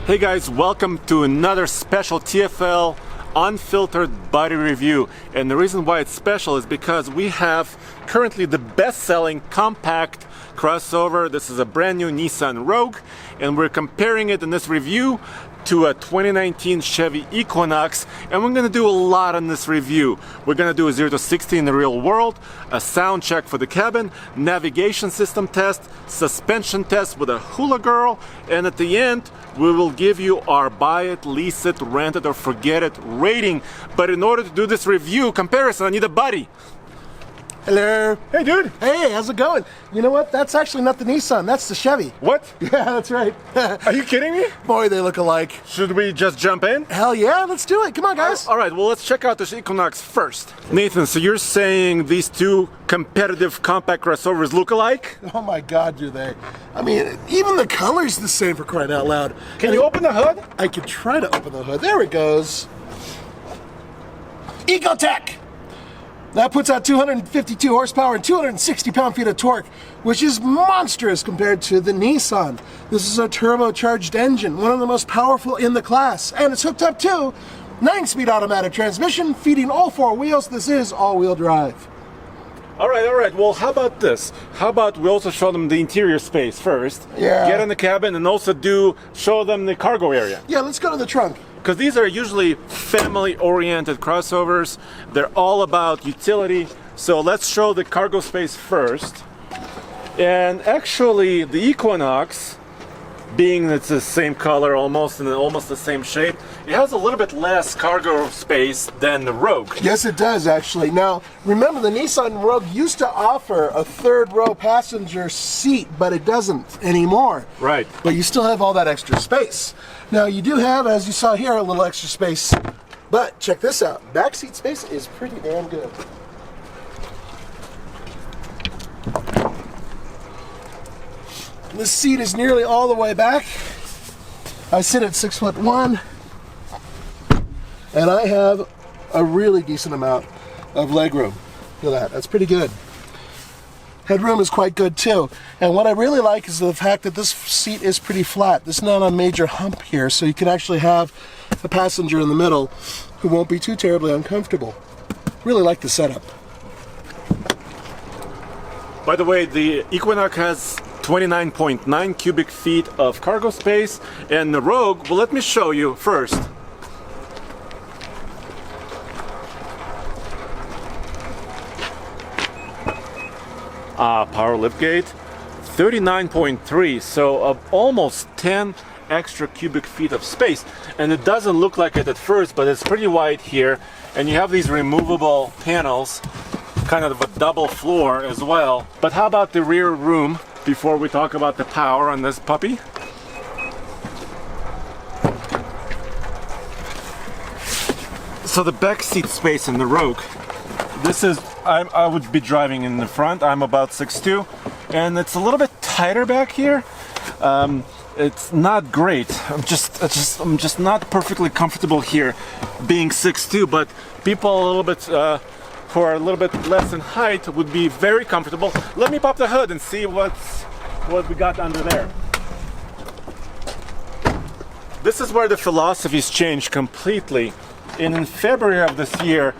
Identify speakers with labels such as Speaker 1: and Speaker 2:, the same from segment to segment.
Speaker 1: Hey guys, welcome to another special TFL unfiltered body review. And the reason why it's special is because we have currently the best-selling compact crossover. This is a brand new Nissan Rogue, and we're comparing it in this review to a 2019 Chevy Equinox, and we're going to do a lot on this review. We're going to do a 0 to 60 in the real world, a sound check for the cabin, navigation system test, suspension test with a hula girl, and at the end we will give you our buy it, lease it, rent it, or forget it rating. But in order to do this review comparison, I need a buddy.
Speaker 2: Hello.
Speaker 1: Hey dude.
Speaker 2: Hey, how's it going? You know what? That's actually not the Nissan. That's the Chevy.
Speaker 1: What?
Speaker 2: Yeah, that's right.
Speaker 1: Are you kidding me?
Speaker 2: Boy, they look alike.
Speaker 1: Should we just jump in?
Speaker 2: Hell yeah, let's do it. Come on, guys.
Speaker 1: All right, well, let's check out this Equinox first. Nathan, so you're saying these two competitive compact crossovers look alike?
Speaker 2: Oh my God, do they? I mean, even the color's the same, for crying out loud.
Speaker 1: Can you open the hood?
Speaker 2: I could try to open the hood. There it goes. Ecotech! That puts out 252 horsepower and 260 pound-feet of torque, which is monstrous compared to the Nissan. This is a turbocharged engine, one of the most powerful in the class, and it's hooked up to 9-speed automatic transmission, feeding all four wheels. This is all-wheel drive.
Speaker 1: All right. Well, how about this? How about we also show them the interior space first?
Speaker 2: Yeah.
Speaker 1: Get in the cabin and also show them the cargo area.
Speaker 2: Yeah, let's go to the trunk.
Speaker 1: Because these are usually family-oriented crossovers. They're all about utility. So let's show the cargo space first. And actually, the Equinox, being it's the same color, almost the same shape, it has a little bit less cargo space than the Rogue.
Speaker 2: Yes, it does, actually. Now, remember, the Nissan Rogue used to offer a third-row passenger seat, but it doesn't anymore.
Speaker 1: Right.
Speaker 2: But you still have all that extra space. Now, you do have, as you saw here, a little extra space. But check this out. Back seat space is pretty damn good. This seat is nearly all the way back. I sit at 6'1", and I have a really decent amount of leg room. Look at that, that's pretty good. Headroom is quite good too. And what I really like is the fact that this seat is pretty flat. There's not a major hump here, so you can actually have a passenger in the middle who won't be too terribly uncomfortable. Really like the setup.
Speaker 1: By the way, the Equinox has 29.9 cubic feet of cargo space, and the Rogue, well, let me show you first. Power liftgate, 39.3, so almost 10 extra cubic feet of space. And it doesn't look like it at first, but it's pretty wide here, and you have these removable panels, kind of a double floor as well. But how about the rear room before we talk about the power on this puppy? So the back seat space in the Rogue, this is, I would be driving in the front. I'm about 6'2", and it's a little bit tighter back here. It's not great. I'm just not perfectly comfortable here, being 6'2", but people a little bit who are a little bit less in height would be very comfortable. Let me pop the hood and see what we got under there. This is where the philosophies changed completely. And in February of this year,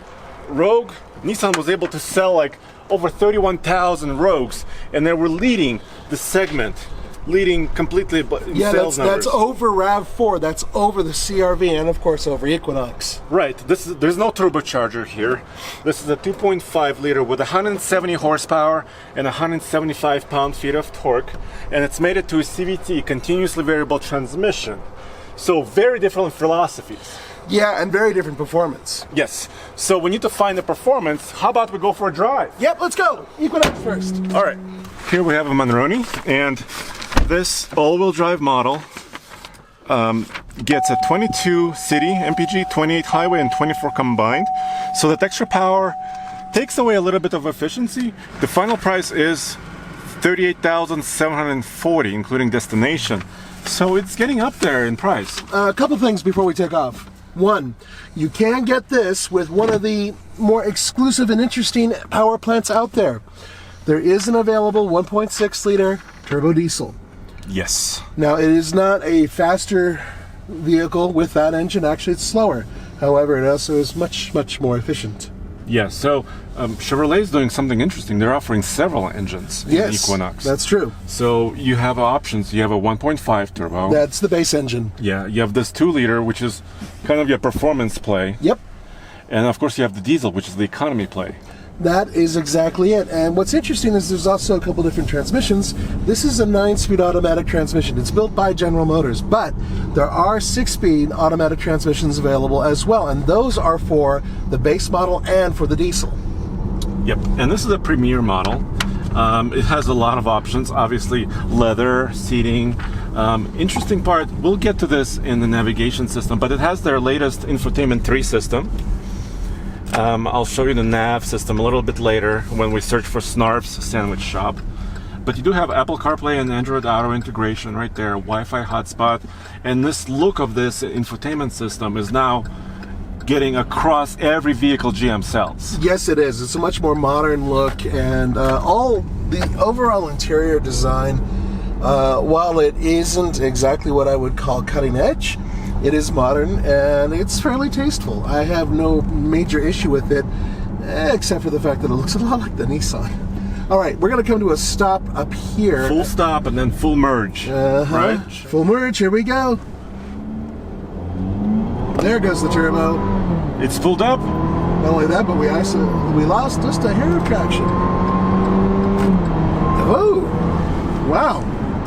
Speaker 1: Nissan was able to sell like over 31,000 Rogues, and they were leading the segment, leading completely in sales numbers.
Speaker 2: That's over RAV4, that's over the CR-V, and of course over Equinox.
Speaker 1: Right, there's no turbocharger here. This is a 2.5 liter with 170 horsepower and 175 pound-feet of torque, and it's made it to a CVT, continuously variable transmission. So very different philosophies.
Speaker 2: Yeah, and very different performance.
Speaker 1: Yes. So we need to find the performance. How about we go for a drive?
Speaker 2: Yep, let's go. Equinox first.
Speaker 1: All right. Here we have a Monroney, and this all-wheel drive model gets a 22 city MPG, 28 highway, and 24 combined. So that extra power takes away a little bit of efficiency. The final price is $38,740, including destination. So it's getting up there in price.
Speaker 2: A couple things before we take off. One, you can get this with one of the more exclusive and interesting power plants out there. There is an available 1.6 liter turbo diesel.
Speaker 1: Yes.
Speaker 2: Now, it is not a faster vehicle with that engine. Actually, it's slower. However, it also is much, much more efficient.
Speaker 1: Yeah, so Chevrolet is doing something interesting. They're offering several engines in the Equinox.
Speaker 2: That's true.
Speaker 1: So you have options. You have a 1.5 turbo.
Speaker 2: That's the base engine.
Speaker 1: Yeah, you have this 2-liter, which is kind of your performance play.
Speaker 2: Yep.
Speaker 1: And of course you have the diesel, which is the economy play.
Speaker 2: That is exactly it. And what's interesting is there's also a couple different transmissions. This is a 9-speed automatic transmission. It's built by General Motors, but there are 6-speed automatic transmissions available as well, and those are for the base model and for the diesel.
Speaker 1: Yep, and this is a premier model. It has a lot of options, obviously leather, seating. Interesting part, we'll get to this in the navigation system, but it has their latest Infotainment 3 system. I'll show you the nav system a little bit later when we search for Snarf's Sandwich Shop. But you do have Apple CarPlay and Android Auto integration right there, Wi-Fi hotspot, and this look of this infotainment system is now getting across every vehicle GM sells.
Speaker 2: Yes, it is. It's a much more modern look, and all the overall interior design, while it isn't exactly what I would call cutting edge, it is modern and it's fairly tasteful. I have no major issue with it, except for the fact that it looks a lot like the Nissan. All right, we're going to come to a stop up here.
Speaker 1: Full stop and then full merge, right?
Speaker 2: Full merge, here we go. There goes the turbo.
Speaker 1: It's pulled up.
Speaker 2: Not only that, but we lost just a hair of traction. Oh, wow.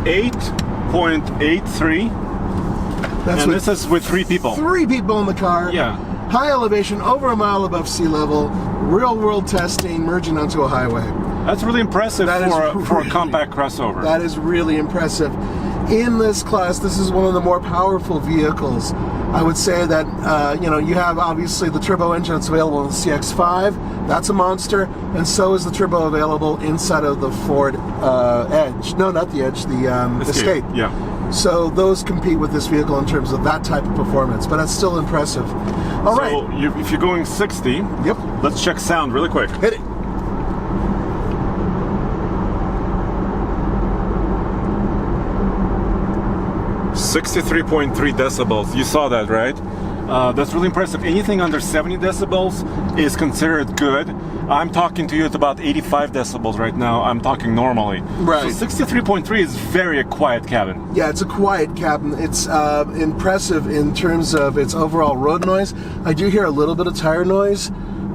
Speaker 1: 8.83. And this is with 3 people. 3
Speaker 2: people in the car.
Speaker 1: Yeah.
Speaker 2: High elevation, over a mile above sea level. Real world testing, merging onto a highway.
Speaker 1: That's really impressive for a compact crossover.
Speaker 2: That is really impressive. In this class, this is one of the more powerful vehicles. I would say that, you have obviously the turbo engine that's available in the CX-5. That's a monster. And so is the turbo available inside of the Ford Edge. No, not the Edge, the Escape.
Speaker 1: Yeah.
Speaker 2: So those compete with this vehicle in terms of that type of performance, but that's still impressive. All right.
Speaker 1: So if you're going 60,
Speaker 2: yep.
Speaker 1: Let's check sound really quick.
Speaker 2: Hit it.
Speaker 1: .3 decibels. You saw that, right? That's really impressive. Anything under 70 decibels is considered good. I'm talking to you at about 85 decibels right now. I'm talking normally.
Speaker 2: Right.
Speaker 1: So 63.3 is a quiet cabin.
Speaker 2: Yeah, it's a quiet cabin. It's impressive in terms of its overall road noise. I do hear a little bit of tire noise,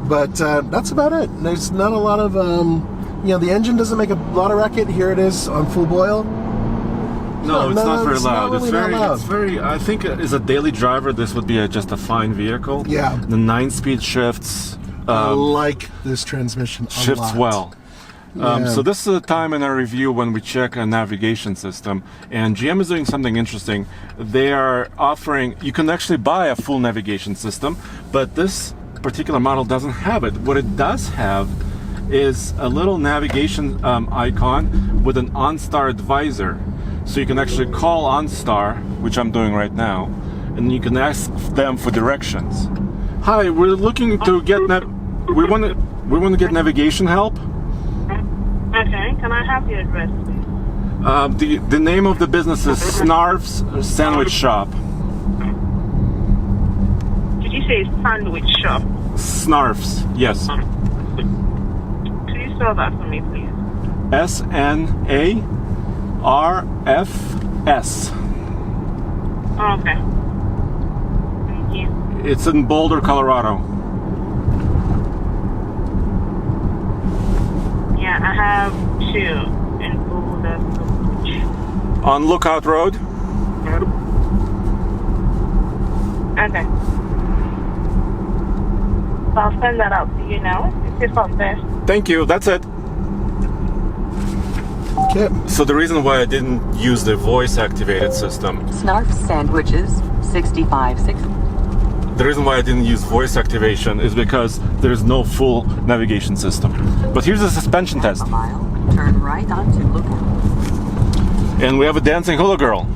Speaker 2: but that's about it. There's not a lot of, the engine doesn't make a lot of racket. Here it is on full boil.
Speaker 1: No, it's not very loud.
Speaker 2: It's
Speaker 1: very. I think as a daily driver, this would be just a fine vehicle.
Speaker 2: Yeah.
Speaker 1: The 9-speed shifts.
Speaker 2: I like this transmission a
Speaker 1: shifts
Speaker 2: lot.
Speaker 1: well. So this is a time in our review when we check a navigation system, and GM is doing something interesting. They are offering, you can actually buy a full navigation system, but this particular model doesn't have it. What it does have is a little navigation icon with an OnStar advisor. So you can actually call OnStar, which I'm doing right now, and you can ask them for directions. Hi, we're looking to get we want to get navigation help.
Speaker 3: Okay, can I have your address, please?
Speaker 1: The name of the business is Snarf's Sandwich Shop.
Speaker 3: Did you say sandwich shop?
Speaker 1: Snarf's, yes.
Speaker 3: Could you spell that for me, please?
Speaker 1: SNARFS.
Speaker 3: Oh, okay. Thank you.
Speaker 1: It's in Boulder, Colorado.
Speaker 3: Yeah, I have 2 in Boulder.
Speaker 1: On Lookout Road.
Speaker 3: Okay. So I'll send that out to you now. It's up there.
Speaker 1: Thank you. That's it.
Speaker 2: Okay.
Speaker 1: So the reason why I didn't use the voice-activated system.
Speaker 4: Snarf sandwiches, 65.6.
Speaker 1: The reason why I didn't use voice activation is because there's no full navigation system. But here's a suspension test.
Speaker 4: A mile, turn right onto Lookout.
Speaker 1: And we have a dancing hula girl.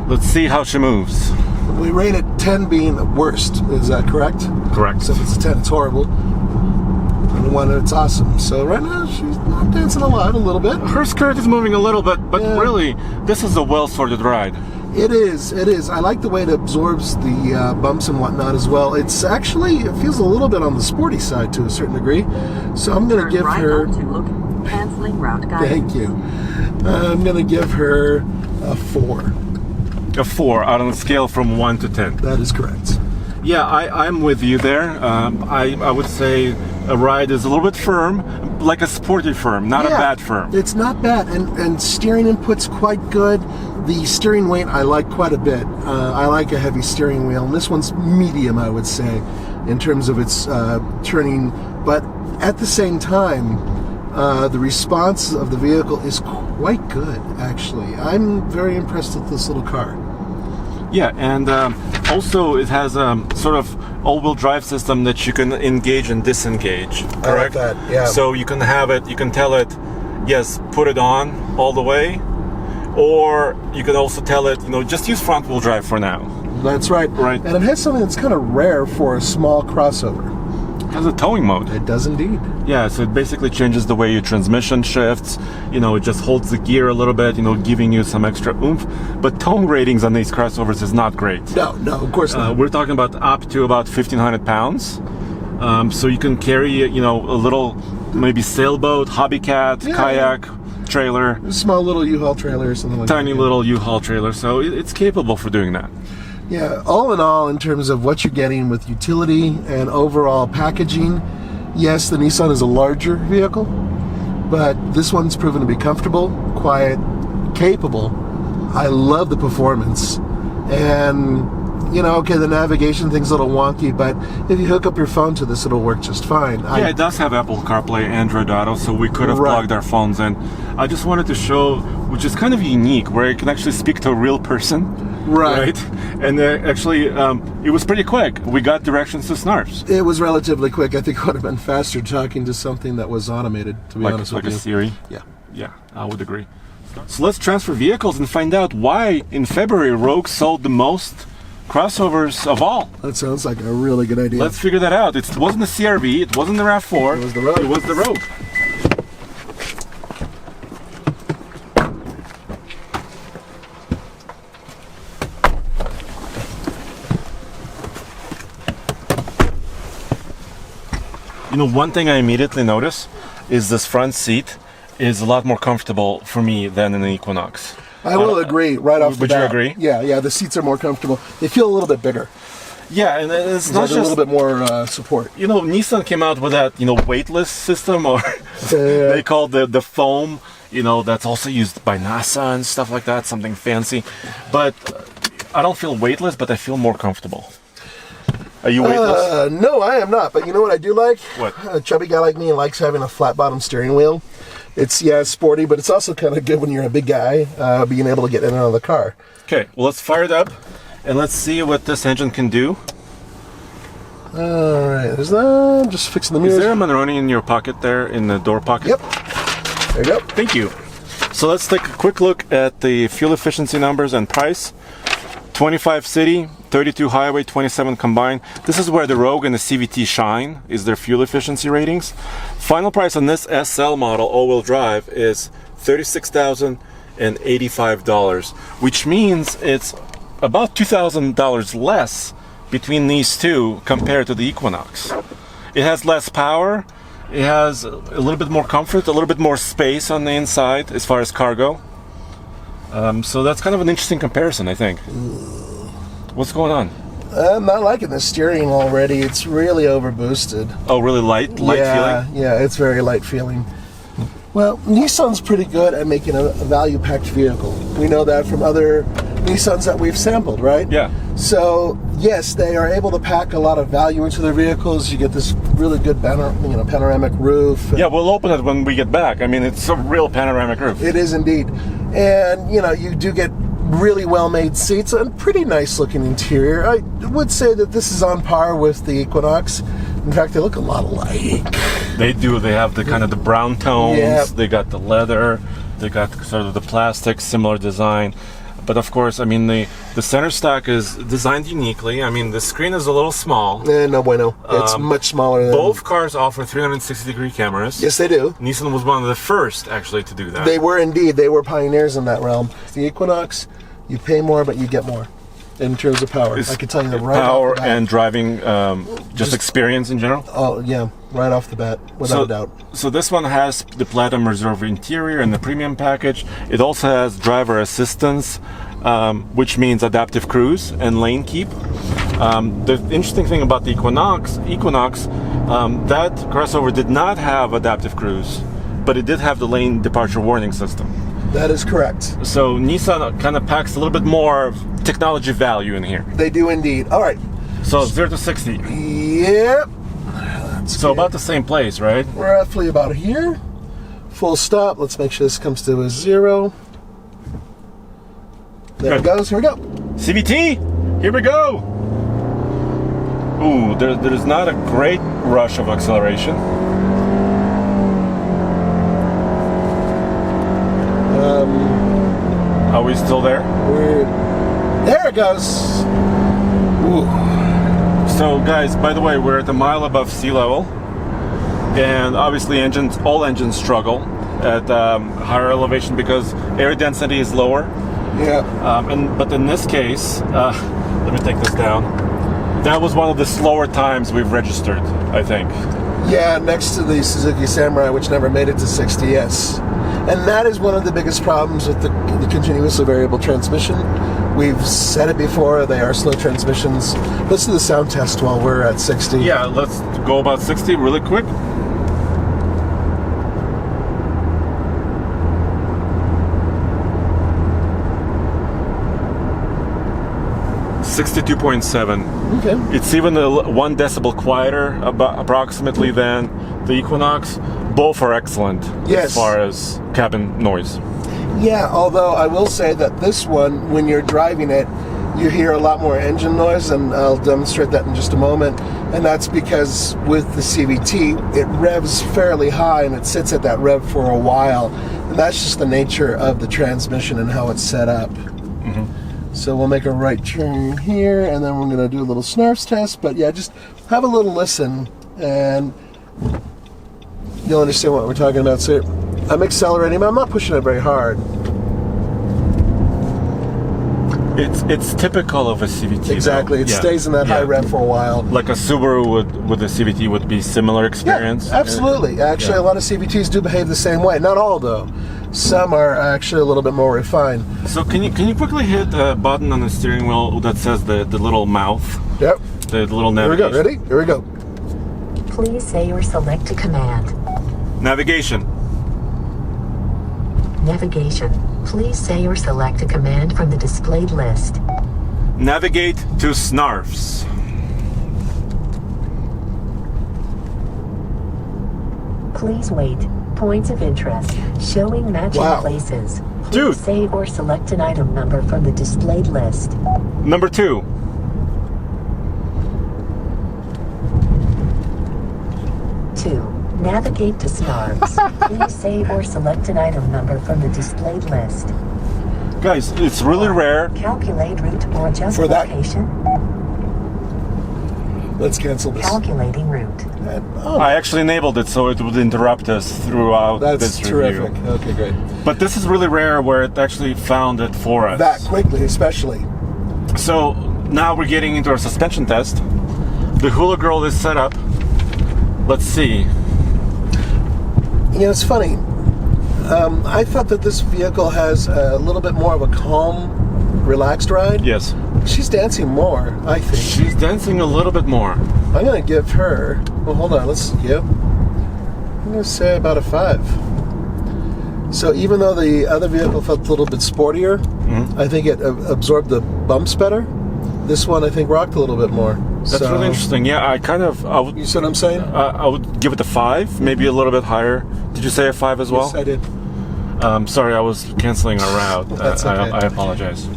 Speaker 1: Let's see how she moves.
Speaker 2: We rate it 10 being worst. Is that correct?
Speaker 1: Correct.
Speaker 2: So if it's a 10, it's horrible. And 1, it's awesome. So right now, she's not dancing a little bit.
Speaker 1: Her skirt is moving a little bit, but
Speaker 2: Yeah.
Speaker 1: really, this is a well-sorted ride.
Speaker 2: It is. I like the way it absorbs the bumps and whatnot as well. It's actually, it feels a little bit on the sporty side to a certain degree. So I'm going to give
Speaker 4: right
Speaker 2: her...
Speaker 4: onto Logan. Canceling route guidance.
Speaker 2: Thank you. I'm going to give her a 4.
Speaker 1: A 4 out on the scale from 1 to 10.
Speaker 2: That is correct.
Speaker 1: Yeah, I'm with you there. I would say a ride is a little bit firm, like a sporty firm, not a bad firm.
Speaker 2: It's not bad, and steering input's quite good. The steering weight I like quite a bit. I like a heavy steering wheel, and this one's medium, I would say, in terms of its turning. But at the same time, the response of the vehicle is quite good, actually. I'm very impressed with this little car.
Speaker 1: Yeah, and also it has a sort of all-wheel drive system that you can engage and disengage. Correct?
Speaker 2: I like that, yeah.
Speaker 1: So you can have it, you can tell it, yes, put it on all the way, or you can also tell it, just use front-wheel drive for now.
Speaker 2: That's right.
Speaker 1: Right.
Speaker 2: And it has something that's kind of rare for a small crossover.
Speaker 1: It has a towing mode.
Speaker 2: It does indeed.
Speaker 1: Yeah, so it basically changes the way your transmission shifts. It just holds the gear a little bit, giving you some extra oomph. But towing ratings on these crossovers is not great.
Speaker 2: No, of course not.
Speaker 1: We're talking about up to about 1,500 pounds. So you can carry, a little maybe sailboat, hobby cat, kayak, trailer.
Speaker 2: A small little U-Haul trailer or something like that.
Speaker 1: Tiny little U-Haul trailer. So it's capable for doing that.
Speaker 2: Yeah, all in all, in terms of what you're getting with utility and overall packaging, yes, the Nissan is a larger vehicle, but this one's proven to be comfortable, quiet, capable. I love the performance. And, okay, the navigation thing's a little wonky, but if you hook up your phone to this, it'll work just fine.
Speaker 1: Yeah, it does have Apple CarPlay, Android Auto, so we could have plugged our phones in. I just wanted to show, which is kind of unique, where you can actually speak to a real person. Right. And actually, it was pretty quick. We got directions to Snarfs.
Speaker 2: It was relatively quick. I think it would have been faster talking to something that was automated, to be honest with you.
Speaker 1: Like a Siri?
Speaker 2: Yeah.
Speaker 1: Yeah, I would agree. So let's transfer vehicles and find out why in February Rogue sold the most crossovers of all.
Speaker 2: That sounds like a really good idea.
Speaker 1: Let's figure that out. It wasn't the CRV, it wasn't the RAV4.
Speaker 2: It was the Rogue.
Speaker 1: It was the Rogue. One thing I immediately notice is this front seat is a lot more comfortable for me than an Equinox.
Speaker 2: I will agree right off the bat.
Speaker 1: Would you agree?
Speaker 2: Yeah, the seats are more comfortable. They feel a little bit bigger.
Speaker 1: Yeah, and it's not just
Speaker 2: a little bit more support.
Speaker 1: Nissan came out with that, weightless system, or they call the foam, that's also used by NASA and stuff like that, something fancy. But I don't feel weightless, but I feel more comfortable. Are you weightless?
Speaker 2: No, I am not. But you know what I do like?
Speaker 1: What?
Speaker 2: A chubby guy like me likes having a flat bottom steering wheel. It's sporty, but it's also kind of good when you're a big guy, being able to get in and out of the car.
Speaker 1: Okay, well, let's fire it up and let's see what this engine can do.
Speaker 2: All right, there's that. I'm just fixing the mirrors.
Speaker 1: Is there a Monroney in your pocket there, in the door pocket?
Speaker 2: Yep. There you go.
Speaker 1: Thank you. So let's take a quick look at the fuel efficiency numbers and price. 25 city, 32 highway, 27 combined. This is where the Rogue and the CVT shine, is their fuel efficiency ratings. Final price on this SL model all-wheel drive is $36,085, which means it's about $2,000 less between these two compared to the Equinox. It has less power, it has a little bit more comfort, a little bit more space on the inside as far as cargo. So that's kind of an interesting comparison, I think. What's going on?
Speaker 2: I'm not liking the steering already. It's really overboosted.
Speaker 1: Oh, really light feeling?
Speaker 2: Yeah, it's very light feeling. Well, Nissan's pretty good at making a value-packed vehicle. We know that from other Nissans that we've sampled, right?
Speaker 1: Yeah.
Speaker 2: So, yes, they are able to pack a lot of value into their vehicles. You get this really good panoramic roof.
Speaker 1: Yeah, we'll open it when we get back. I mean, it's a real panoramic roof.
Speaker 2: It is indeed. And, you do get really well-made seats and pretty nice-looking interior. I would say that this is on par with the Equinox. In fact, they look a lot alike.
Speaker 1: They do. They have the kind of the brown tones.
Speaker 2: Yep.
Speaker 1: They got the leather. They got sort of the plastic, similar design. But of course, I mean, the center stack is designed uniquely. I mean, the screen is a little small.
Speaker 2: No bueno. It's much smaller than...
Speaker 1: Both cars offer 360-degree cameras.
Speaker 2: Yes, they do.
Speaker 1: Nissan was one of the first, actually, to do that.
Speaker 2: They were indeed. They were pioneers in that realm. The Equinox, You pay more, but you get more in terms of power. I can tell you that right
Speaker 1: power
Speaker 2: off the bat.
Speaker 1: and driving, just experience in general.
Speaker 2: Oh yeah, right off the bat, without a doubt.
Speaker 1: So this one has the Platinum Reserve interior and the premium package. It also has driver assistance, which means adaptive cruise and lane keep. The interesting thing about the Equinox, that crossover did not have adaptive cruise, but it did have the lane departure warning system.
Speaker 2: That is correct.
Speaker 1: So Nissan kind of packs a little bit more of technology value in here.
Speaker 2: They do indeed. All right.
Speaker 1: So 0 to 60.
Speaker 2: Yep.
Speaker 1: So about the same place, right?
Speaker 2: Roughly about here. Full stop. Let's make sure this comes to a 0. There it goes. Here we go.
Speaker 1: CVT. Here we go. Ooh, there's not a great rush of acceleration. Are we still there?
Speaker 2: There it goes. Ooh.
Speaker 1: So guys, by the way, we're at a mile above sea level, and obviously all engines struggle at higher elevation because air density is lower.
Speaker 2: Yeah.
Speaker 1: But in this case, let me take this down. That was one of the slower times we've registered, I think.
Speaker 2: Yeah, next to the Suzuki Samurai, which never made it to 60, yes. And that is one of the biggest problems with the continuously variable transmission. We've said it before, they are slow transmissions. Let's do the sound test while we're at 60.
Speaker 1: Yeah, let's go about 60 really quick. .7.
Speaker 2: Okay.
Speaker 1: It's even 1 decibel quieter, approximately, than the Equinox. Both are excellent as far as cabin noise.
Speaker 2: Yeah, although I will say that this one, when you're driving it, you hear a lot more engine noise, and I'll demonstrate that in just a moment. And that's because with the CVT, it revs fairly high and it sits at that rev for a while. And that's just the nature of the transmission and how it's set up.
Speaker 1: Mm-hmm.
Speaker 2: So we'll make a right turn here, and then we're going to do a little snarfs test. But yeah, just have a little listen, and you'll understand what we're talking about. So I'm accelerating, but I'm not pushing it very hard.
Speaker 1: It's typical of a CVT.
Speaker 2: Exactly.
Speaker 1: Though.
Speaker 2: It stays in that high rev for a while.
Speaker 1: Like a Subaru with a CVT would be similar experience.
Speaker 2: Yeah, absolutely. Actually, a lot of CVTs do behave the same way. Not all, though. Some are actually a little bit more refined.
Speaker 1: So can you quickly hit a button on the steering wheel that says the little mouth?
Speaker 2: Yep.
Speaker 1: The little navigation.
Speaker 2: Here we go. Ready? Here we go.
Speaker 4: Please say or select a command.
Speaker 1: Navigation.
Speaker 4: Navigation. Please say or select a command from the displayed list.
Speaker 1: Navigate to Snarfs.
Speaker 4: Please wait. Points of interest. Showing matching places. Please
Speaker 1: Dude.
Speaker 4: say or select an item number from the displayed list.
Speaker 1: Number 2.
Speaker 4: 2. Navigate to Snarfs. Please say or select an item number from the displayed list.
Speaker 1: Guys, it's really rare.
Speaker 4: Calculate route or adjust
Speaker 2: For that-
Speaker 4: location.
Speaker 2: Let's cancel this.
Speaker 4: Calculating route.
Speaker 1: I actually enabled it so it would interrupt us throughout
Speaker 2: That's
Speaker 1: this
Speaker 2: terrific.
Speaker 1: review.
Speaker 2: Okay, great.
Speaker 1: But this is really rare where it actually found it for us.
Speaker 2: That quickly, especially.
Speaker 1: So now we're getting into our suspension test. The Hula Girl is set up. Let's see.
Speaker 2: You know, it's funny. I thought that this vehicle has a little bit more of a calm, relaxed ride.
Speaker 1: Yes.
Speaker 2: She's dancing more, I think.
Speaker 1: She's dancing a little bit more.
Speaker 2: I'm going to give her... Well, hold on. I'm going to say about a 5. So even though the other vehicle felt a little bit sportier, I think it absorbed the bumps better. This one, I think, rocked a little bit more.
Speaker 1: That's really interesting. Yeah, I would,
Speaker 2: You see what I'm saying?
Speaker 1: I would give it a 5, maybe a little bit higher. Did you say a 5 as well?
Speaker 2: Yes, I did.
Speaker 1: Sorry, I was canceling our route.
Speaker 2: That's okay.
Speaker 1: I apologize.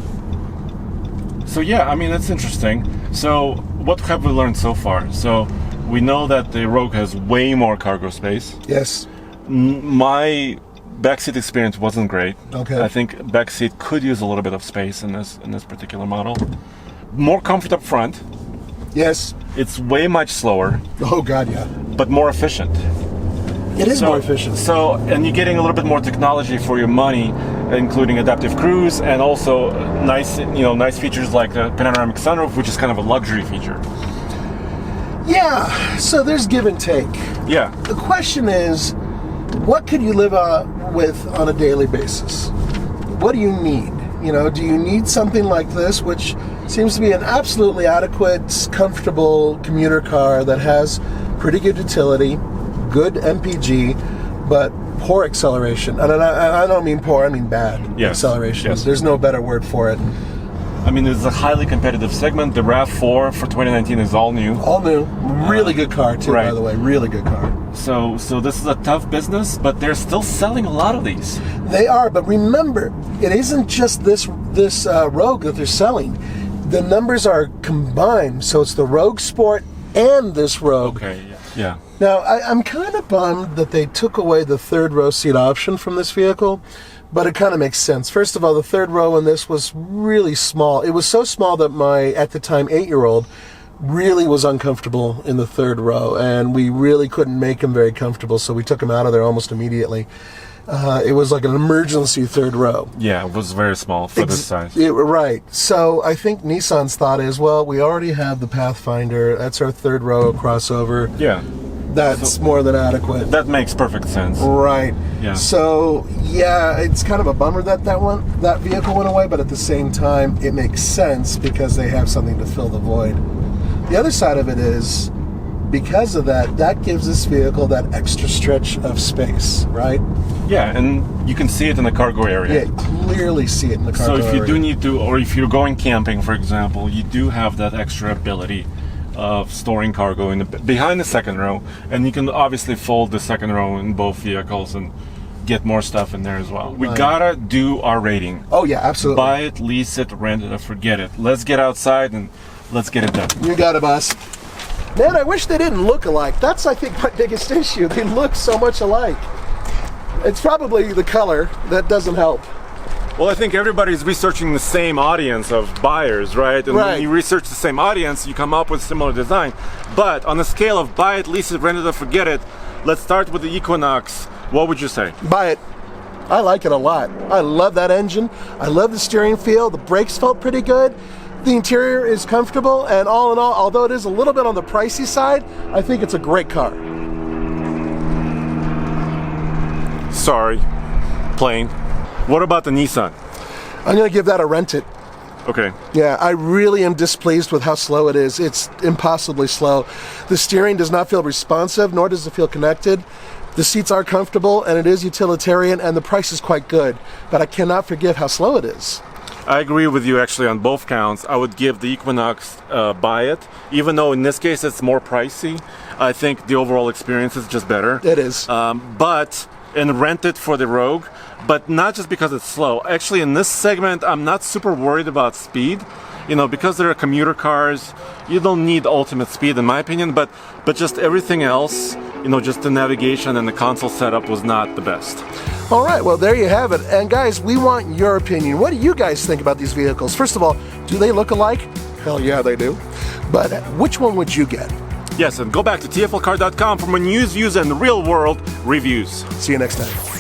Speaker 1: So yeah, I mean, that's interesting. So what have we learned so far? So we know that the Rogue has way more cargo space.
Speaker 2: Yes.
Speaker 1: My backseat experience wasn't great.
Speaker 2: Okay.
Speaker 1: I think backseat could use a little bit of space in this particular model. More comfort up front.
Speaker 2: Yes.
Speaker 1: It's way much slower,
Speaker 2: Oh, God, yeah.
Speaker 1: but more efficient.
Speaker 2: It is more efficient.
Speaker 1: So, and you're getting a little bit more technology for your money, including adaptive cruise and also nice features like the panoramic sunroof, which is kind of a luxury feature.
Speaker 2: Yeah, so there's give and take.
Speaker 1: Yeah.
Speaker 2: The question is, what could you live with on a daily basis? What do you need? Do you need something like this, which seems to be an absolutely adequate, comfortable commuter car that has pretty good utility, good MPG, but poor acceleration. And I don't mean poor, I mean bad acceleration. Yes. There's no better word for it.
Speaker 1: I mean, it's a highly competitive segment. The RAV4 for 2019 is all new.
Speaker 2: All new. Really good car, too,
Speaker 1: right.
Speaker 2: By the way. Really good car.
Speaker 1: So this is a tough business, but they're still selling a lot of these.
Speaker 2: They are, but remember, it isn't just this Rogue that they're selling. The numbers are combined, so it's the Rogue Sport and this Rogue.
Speaker 1: Okay, yeah.
Speaker 2: Now, I'm kind of bummed that they took away the third row seat option from this vehicle, but it kind of makes sense. First of all, the third row in this was really small. It was so small that my, at the time, 8-year-old really was uncomfortable in the third row, and we really couldn't make him very comfortable, so we took him out of there almost immediately. It was like an emergency third row.
Speaker 1: Yeah, it was very small for this size.
Speaker 2: Right. So I think Nissan's thought is, well, we already have the Pathfinder. That's our third row crossover.
Speaker 1: Yeah.
Speaker 2: That's more than adequate.
Speaker 1: That makes perfect sense.
Speaker 2: Right.
Speaker 1: Yeah.
Speaker 2: So, yeah, it's kind of a bummer that vehicle went away, but at the same time, it makes sense because they have something to fill the void. The other side of it is, because of that gives this vehicle that extra stretch of space, right?
Speaker 1: Yeah, and you can see it in the cargo area.
Speaker 2: Yeah, clearly see it in the cargo area.
Speaker 1: So if you do need to, or if you're going camping, for example, you do have that extra ability of storing cargo behind the second row, and you can obviously fold the second row in both vehicles and get more stuff in there as well. We gotta do our rating.
Speaker 2: Oh yeah, absolutely.
Speaker 1: Buy it, lease it, rent it, or forget it. Let's get outside and let's get it done.
Speaker 2: You got it, boss. Man, I wish they didn't look alike. That's, I think, my biggest issue. They look so much alike. It's probably the color that doesn't help.
Speaker 1: Well, I think everybody's researching the same audience of buyers, right? And when you research the same audience, you come up with similar design. But on the scale of buy it, lease it, rent it, or forget it, let's start with the Equinox. What would you say?
Speaker 2: Buy it. I like it a lot. I love that engine. I love the steering feel. The brakes felt pretty good. The interior is comfortable, and all in all, although it is a little bit on the pricey side, I think it's a great car.
Speaker 1: Sorry, plain. What about the Nissan?
Speaker 2: I'm going to give that a rent it.
Speaker 1: Okay.
Speaker 2: Yeah, I really am displeased with how slow it is. It's impossibly slow. The steering does not feel responsive, nor does it feel connected. The seats are comfortable, and it is utilitarian, and the price is quite good. But I cannot forgive how slow it is.
Speaker 1: I agree with you actually on both counts. I would give the Equinox buy it, even though in this case it's more pricey. I think the overall experience is just better.
Speaker 2: It is.
Speaker 1: And rent it for the Rogue, but not just because it's slow. Actually, in this segment, I'm not super worried about speed. Because there are commuter cars, you don't need ultimate speed in my opinion, but just everything else, just the navigation and the console setup was not the best.
Speaker 2: All right, well, there you have it. And guys, we want your opinion. What do you guys think about these vehicles? First of all, do they look alike? Hell yeah, they do. But which one would you get?
Speaker 1: Yes, and go back to tflcar.com for more news, views, and real-world reviews.
Speaker 2: See you next time.